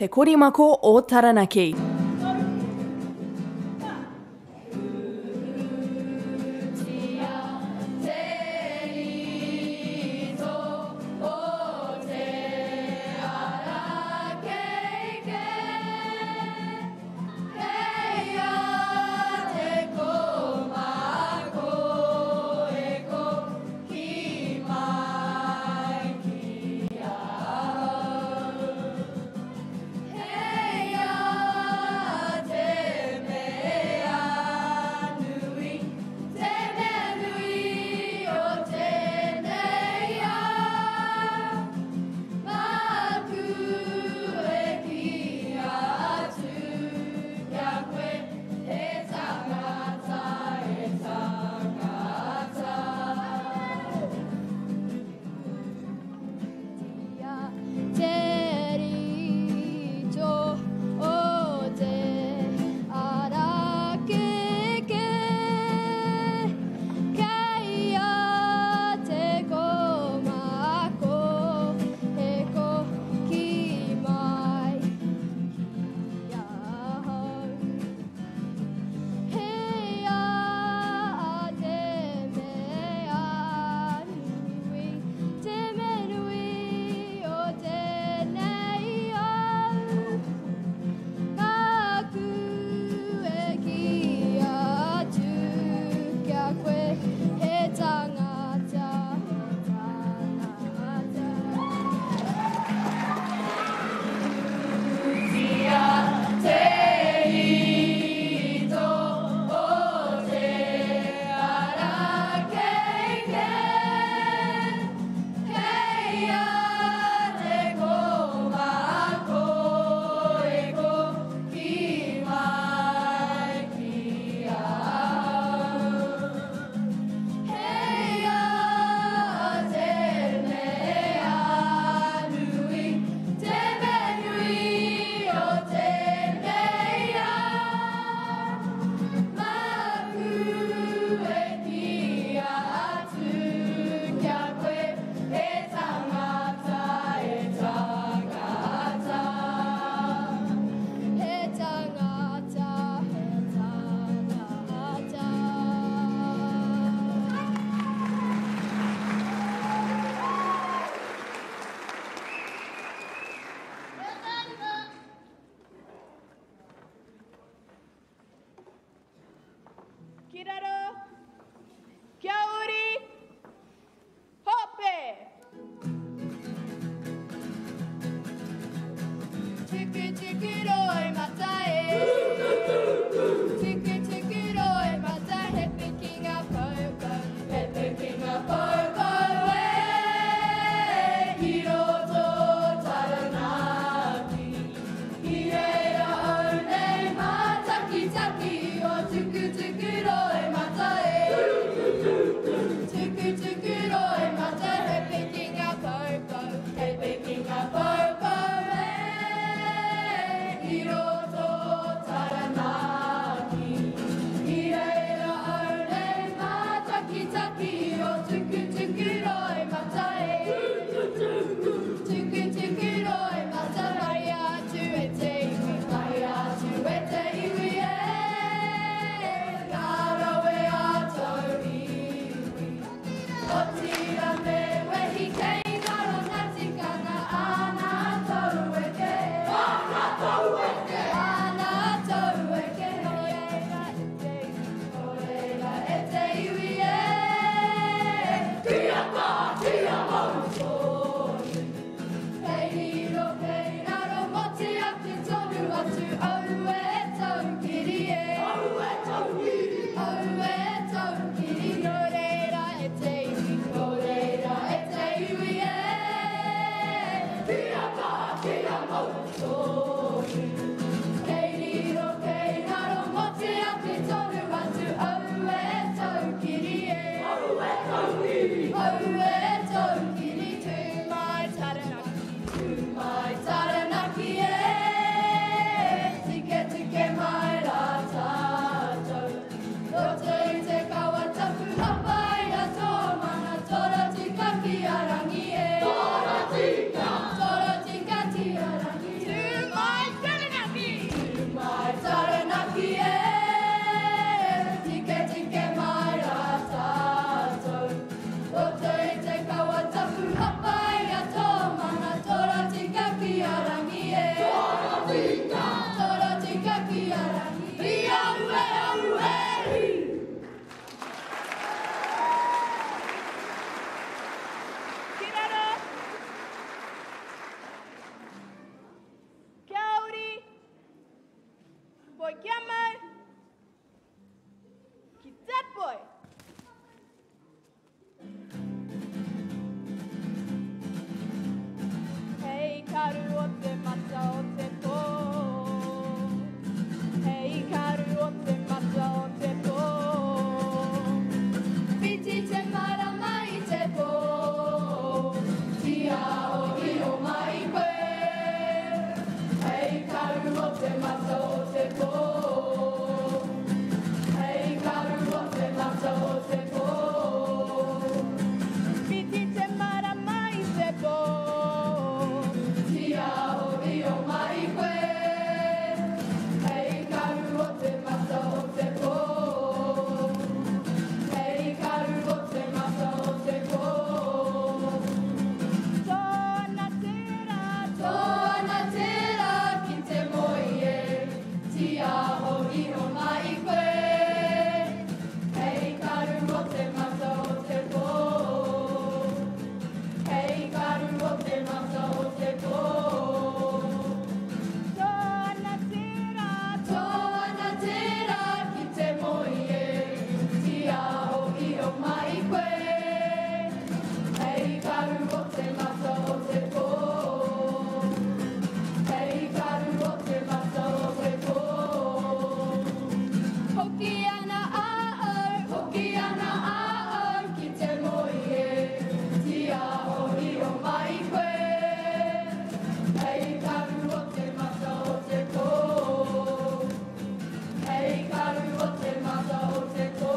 Te korimako o Taranaki. Kiraro, kia ori, hope. Tiki tiki roi matai. Tiki tiki roi matai. Happy king of pogo, happy king of pogo. Hiro to Taranaki. Hireira one mataki taki o tuku tuku roi matai. Tuku tuku roi matai. Happy king of pogo, happy king of pogo. Hiro to Taranaki. Hireira one mataki taki o tuku tuku roi matai. Tuku tuku roi matai. Mai atu e te iwi, mai atu e te iwi e. Ngaro e atou iwi. O tira me wehi kei ngaro na tikanga ana tau e ke. Ana tau e ke. Ana tau e ke. Oreira e te iwi e. Kia ka, kia mau tonu. Kei hiro, kei ngaro moti atu tonu atu au e tau kiri e. Au e tau kiri. Au e tau kiri. Oreira e te iwi, oreira e te iwi e. Kia ka, kia mau tonu. Kei hiro, kei ngaro moti atu tonu atu au e tau kiri e. Au e tau kiri. Au e tau kiri. To my Taranaki e. Tike tike mai rā tātou. Roto i te kawa tapu hapai a tō mana. Tora tika ki a rangi e. Tora tika. Tora tika ti a rangi. To my boy Kiamai. Ki that boy. Hei karu o te mata o te pō. Hei karu o te mata o te pō. Piti te marama I te pō. Tia o I o mai koe. Hei karu o te mata o te pō. Hei karu o te mata o te pō. Piti te marama I te pō. Tia o I o mai koe. Hei karu o te mata o te pō. Hei karu o te mata o te pō. Tōna tērā ki te moi e. Tia o I o mai koe. Hei karu o te mata o te pō. Hei karu o te mata o te pō. Tōna tērā ki te moi e. Tia o I o mai koe. Hei karu o te mata o te pō. Hei karu o te mata o te pō. Hoki ana a'au ki te moi e. Tia o I o mai koe. Hei karu o te mata o te pō. Hei karu o te mata o te pō.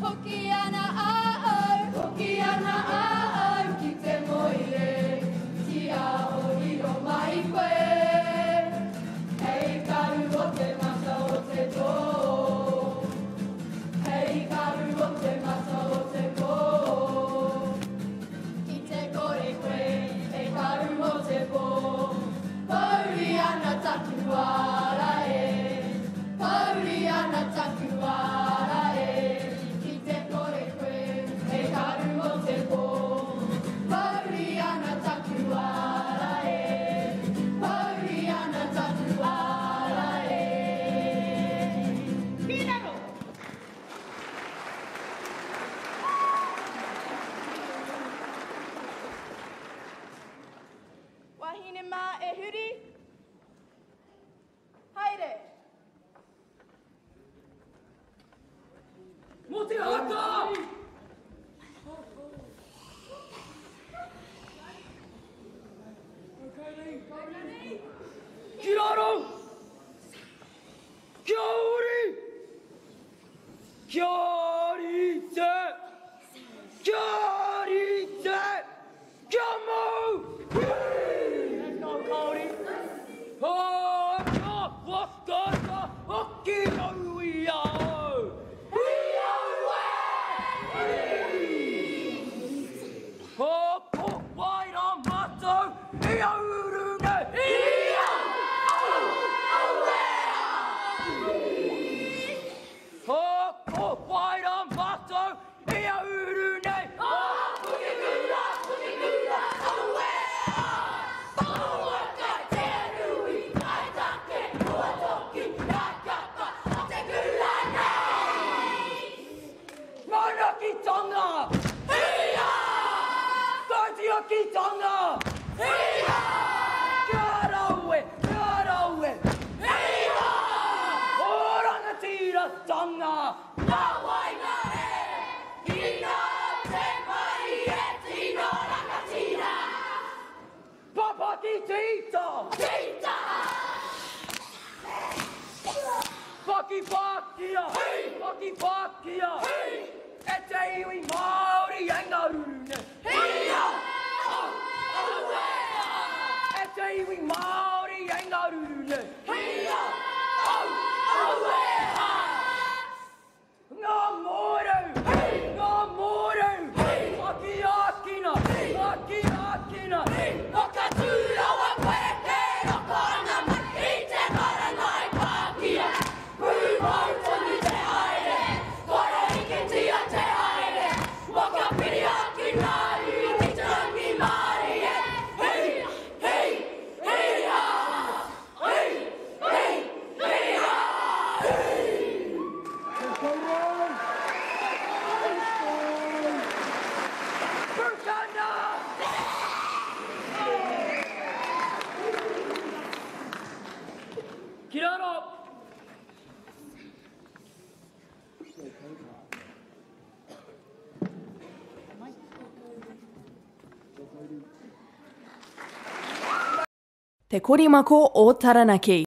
Hoki ana a'au ki te moi e. Tia o I o mai koe. Hei karu o te mata o te pō. Hei karu o te mata o te pō. Ki te kore koe, hei karu o te pō. Pauri ana taku ara e. Pauri ana taku ara e. Ki te kore koe, hei karu o te pō. Pauri ana taku ara e. Pauri ana taku ara e. Pinaro! Wahine mā e huri. Haere! Mo te haka! Ki raro! Kia ori! Kia rite! Kia rite! Kia mau! Haka wakata hoki aui au! Hoko waira matau I aurune! Hoko waira matau I aurune! Mana ki tonga! Tōtia ki tonga! Kia rawe! Oranga tira tonga! Papa ki tita! Paki pakia! Paki pakia! E te iwi Māori engarune! E te iwi Māori engarune! Ngā mōreu! Ngā mōreu! Aki akina! Aki akina! Whakatūrawa koe te roko ana mai I te marangai pākia. Pūmau tonu te haere, kore I ke tia te haere. Whakapiri aki nā ui ki te rangi Māori e. Hei, hei, hei ha! Hei, Te korimako o Taranaki.